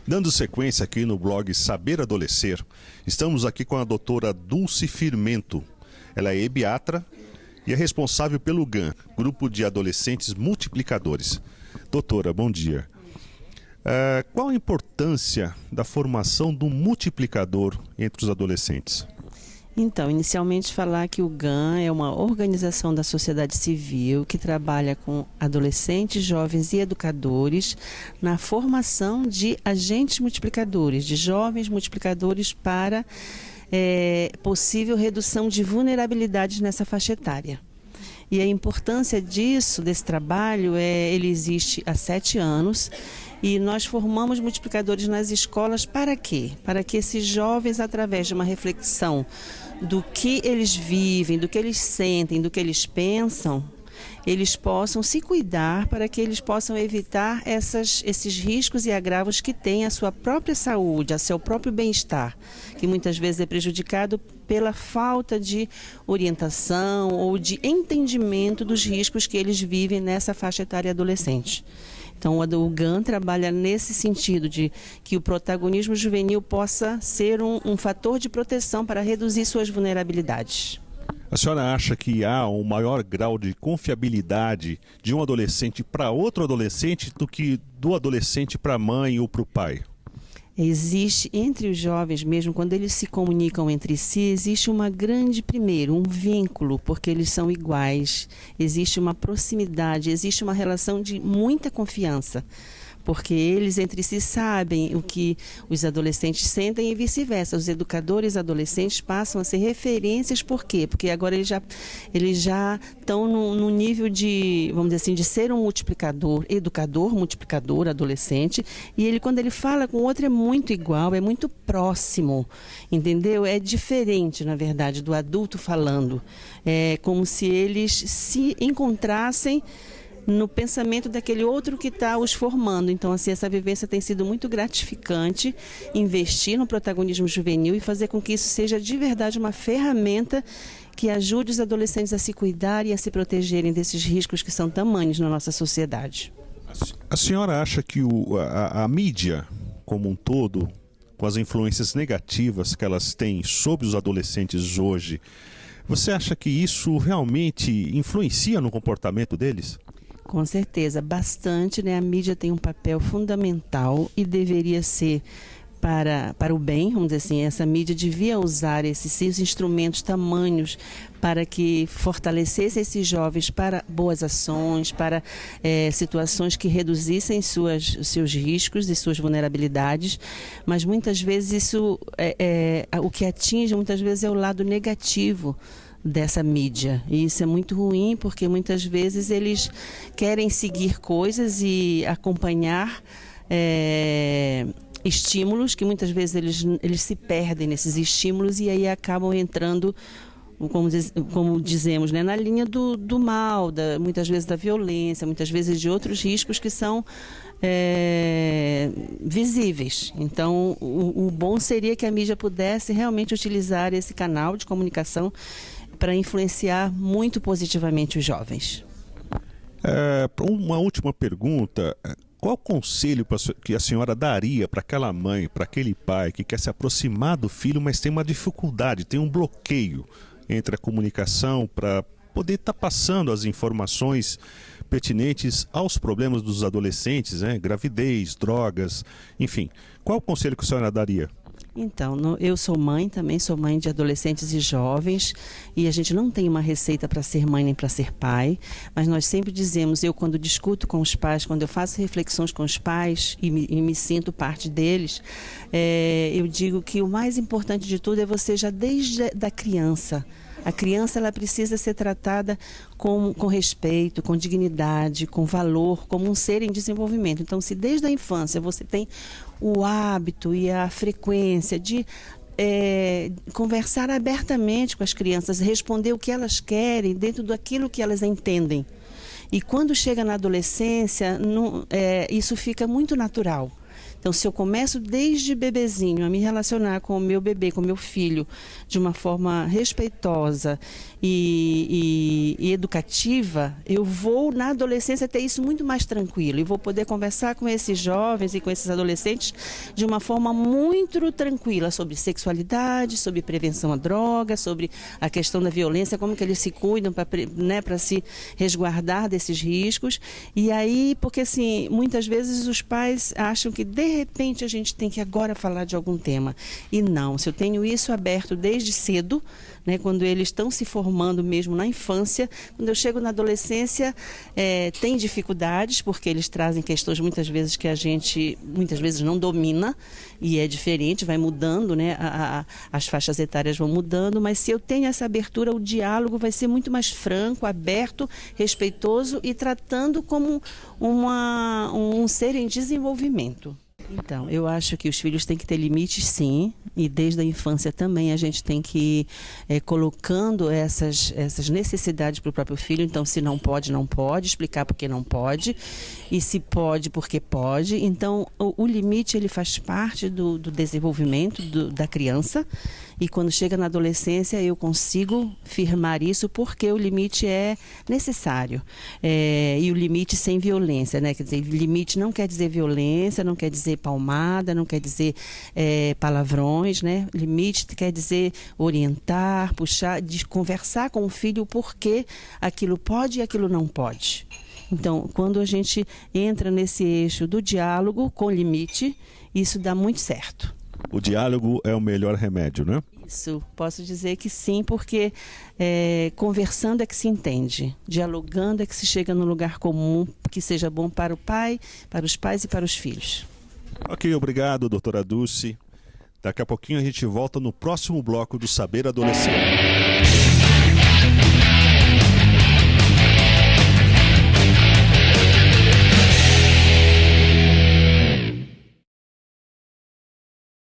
Dando sequência aqui no blog Saber Adolescer, estamos aqui com a doutora Dulce Firmento. Ela é ebiatra e é responsável pelo GAM, Grupo de Adolescentes Multiplicadores. Doutora, bom dia. Qual a importância da formação do multiplicador entre os adolescentes? Então, inicialmente falar que o GAM é uma organização da sociedade civil que trabalha com adolescentes, jovens e educadores na formação de agentes multiplicadores, de jovens multiplicadores para possível redução de vulnerabilidades nessa faixa etária. E a importância desse trabalho, ele existe há 7 anos e nós formamos multiplicadores nas escolas para quê? Para que esses jovens, através de uma reflexão do que eles vivem, do que eles sentem, do que eles pensam, eles possam se cuidar para que eles possam evitar esses riscos e agravos que têm a sua própria saúde, a seu próprio bem-estar, que muitas vezes é prejudicado pela falta de orientação ou de entendimento dos riscos que eles vivem nessa faixa etária adolescente. Então, o GAM trabalha nesse sentido de que o protagonismo juvenil possa ser um fator de proteção para reduzir suas vulnerabilidades. A senhora acha que há um maior grau de confiabilidade de um adolescente para outro adolescente do que do adolescente para a mãe ou para o pai? Existe entre os jovens mesmo, quando eles se comunicam entre si, existe um vínculo, porque eles são iguais, existe uma proximidade, existe uma relação de muita confiança. Porque eles entre si sabem o que os adolescentes sentem e vice-versa. Os educadores adolescentes passam a ser referências, por quê? Porque agora eles já estão no nível de, vamos dizer assim, de ser um multiplicador, adolescente, e quando ele fala com o outro é muito igual, é muito próximo, entendeu? É diferente, na verdade, do adulto falando. É como se eles se encontrassem no pensamento daquele outro que está os formando. Então, assim, essa vivência tem sido muito gratificante, investir no protagonismo juvenil e fazer com que isso seja de verdade uma ferramenta que ajude os adolescentes a se cuidar e a se protegerem desses riscos que são tamanhos na nossa sociedade. A senhora acha que a mídia, como um todo, com as influências negativas que elas têm sobre os adolescentes hoje, você acha que isso realmente influencia no comportamento deles? Com certeza, bastante, né? A mídia tem um papel fundamental e deveria ser para o bem, vamos dizer assim. Essa mídia devia usar esses instrumentos tamanhos para que fortalecesse esses jovens para boas ações, para situações que reduzissem os seus riscos e suas vulnerabilidades, mas muitas vezes isso o que atinge muitas vezes é o lado negativo dessa mídia, e isso é muito ruim porque muitas vezes eles querem seguir coisas e acompanhar estímulos que muitas vezes eles se perdem nesses estímulos e aí acabam entrando, como dizemos, né, na linha do mal, muitas vezes da violência, muitas vezes de outros riscos que são visíveis. Então, o bom seria que a mídia pudesse realmente utilizar esse canal de comunicação para influenciar muito positivamente os jovens. Uma última pergunta. Qual conselho que a senhora daria para aquela mãe, para aquele pai que quer se aproximar do filho, mas tem uma dificuldade, tem um bloqueio entre a comunicação para poder estar passando as informações pertinentes aos problemas dos adolescentes, né? Gravidez, drogas, enfim. Qual o conselho que a senhora daria? Então, eu sou mãe também, sou mãe de adolescentes e jovens, e a gente não tem uma receita para ser mãe nem para ser pai, mas nós sempre dizemos, eu quando discuto com os pais, quando eu faço reflexões com os pais e me sinto parte deles, eu digo que o mais importante de tudo é você já desde a criança. A criança ela precisa ser tratada com respeito, com dignidade, com valor, como um ser em desenvolvimento. Então, se desde a infância você tem o hábito e a frequência de conversar abertamente com as crianças, responder o que elas querem dentro daquilo que elas entendem. E quando chega na adolescência, isso fica muito natural. Então, se eu começo desde bebezinho a me relacionar com o meu bebê, com o meu filho, de uma forma respeitosa e educativa, eu vou na adolescência ter isso muito mais tranquilo e vou poder conversar com esses jovens e com esses adolescentes de uma forma muito tranquila sobre sexualidade, sobre prevenção à droga, sobre a questão da violência, como que eles se cuidam para se resguardar desses riscos. E aí, porque assim, muitas vezes os pais acham que de repente a gente tem que agora falar de algum tema. E não, se eu tenho isso aberto desde cedo, né, quando eles estão se formando mesmo na infância, quando eu chego na adolescência, tem dificuldades, porque eles trazem questões muitas vezes que a gente muitas vezes não domina, e é diferente, vai mudando, né, as faixas etárias vão mudando, mas se eu tenho essa abertura, o diálogo vai ser muito mais franco, aberto, respeitoso e tratando como um ser em desenvolvimento. Então, eu acho que os filhos têm que ter limites, sim, e desde a infância também a gente tem que ir colocando essas necessidades para o próprio filho. Então, se não pode, não pode, explicar por que não pode, e se pode, porque pode. Então, o limite ele faz parte do desenvolvimento da criança, e quando chega na adolescência eu consigo firmar isso porque o limite é necessário, e o limite sem violência, né? Quer dizer, limite não quer dizer violência, não quer dizer palmada, não quer dizer palavrões, né? Limite quer dizer orientar, puxar, conversar com o filho o porquê aquilo pode e aquilo não pode. Então, quando a gente entra nesse eixo do diálogo com limite, isso dá muito certo. O diálogo é o melhor remédio, né? Isso, posso dizer que sim, porque conversando é que se entende, dialogando é que se chega num lugar comum que seja bom para o pai, para os pais e para os filhos. Ok, obrigado, doutora Dulce. Daqui a pouquinho a gente volta no próximo bloco do Saber Adolescente.